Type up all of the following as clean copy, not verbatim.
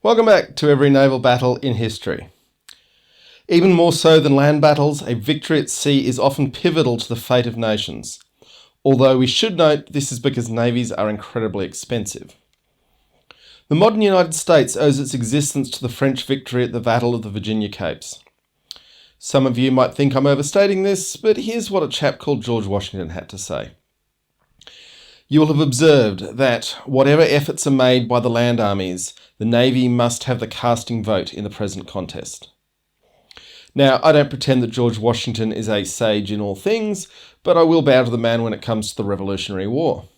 Welcome back to every naval battle in history. Even more so than land battles, a victory at sea is often pivotal to the fate of nations. Although we should note this is because navies are incredibly expensive. The modern United States owes its existence to the French victory at the Battle of the Virginia Capes. Some of you might think I'm overstating this, but here's what a chap called George Washington had to say. You will have observed that whatever efforts are made by the land armies, the Navy must have the casting vote in the present contest. Now, I don't pretend that George Washington is a sage in all things, but I will bow to the man when it comes to the Revolutionary War.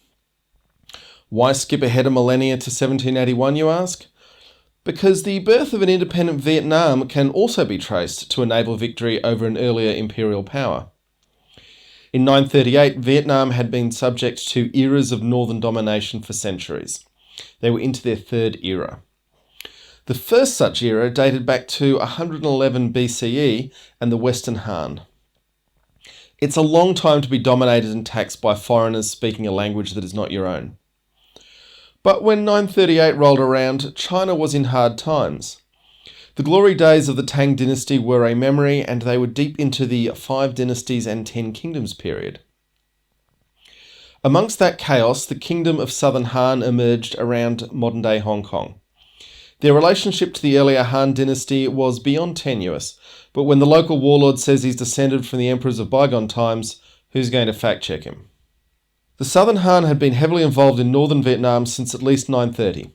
Why skip ahead a millennia to 1781, you ask? Because the birth of an independent Vietnam can also be traced to a naval victory over an earlier imperial power. In 938, Vietnam had been subject to eras of northern domination for centuries. They were into their third era. The first such era dated back to 111 BCE and the Western Han. It's a long time to be dominated and taxed by foreigners speaking a language that is not your own. But when 938 rolled around, China was in hard times. The glory days of the Tang Dynasty were a memory, and they were deep into the 5 Dynasties and 10 Kingdoms period. Amongst that chaos, the Kingdom of Southern Han emerged around modern-day Hong Kong. Their relationship to the earlier Han Dynasty was beyond tenuous, but when the local warlord says he's descended from the emperors of bygone times, who's going to fact-check him? The Southern Han had been heavily involved in northern Vietnam since at least 930.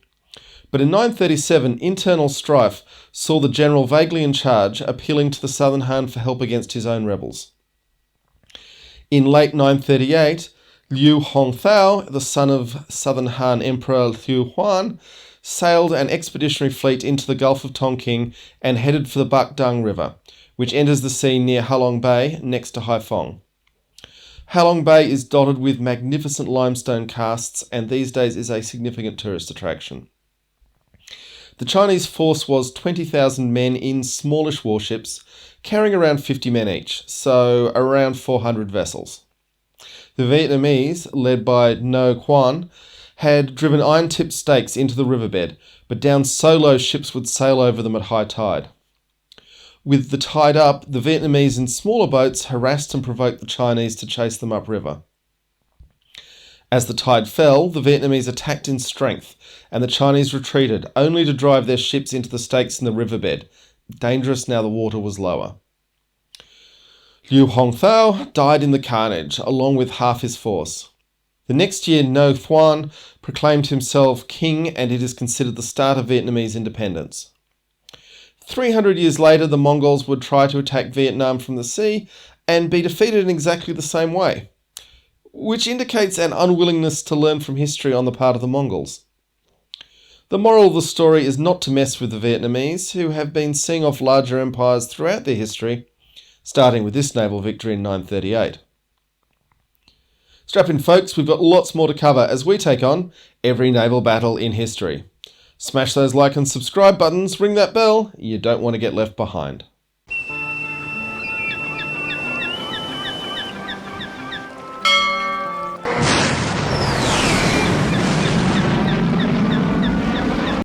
But in 937, internal strife saw the general vaguely in charge appealing to the Southern Han for help against his own rebels. In late 938, Liu Hongthao, the son of Southern Han Emperor Liu Huan, sailed an expeditionary fleet into the Gulf of Tonkin and headed for the Bach Dang River, which enters the sea near Halong Bay next to Haiphong. Halong Bay is dotted with magnificent limestone casts and these days is a significant tourist attraction. The Chinese force was 20,000 men in smallish warships, carrying around 50 men each, so around 400 vessels. The Vietnamese, led by No Quan, had driven iron-tipped stakes into the riverbed, but down so low ships would sail over them at high tide. With the tide up, the Vietnamese in smaller boats harassed and provoked the Chinese to chase them upriver. As the tide fell, the Vietnamese attacked in strength, and the Chinese retreated, only to drive their ships into the stakes in the riverbed, dangerous now the water was lower. Liu Hongthao died in the carnage, along with half his force. The next year, No Thuan proclaimed himself king, and it is considered the start of Vietnamese independence. 300 years later, the Mongols would try to attack Vietnam from the sea and be defeated in exactly the same way, which indicates an unwillingness to learn from history on the part of the Mongols. The moral of the story is not to mess with the Vietnamese, who have been seeing off larger empires throughout their history, starting with this naval victory in 938. Strap in, folks, we've got lots more to cover as we take on every naval battle in history. Smash those like and subscribe buttons, ring that bell, you don't want to get left behind.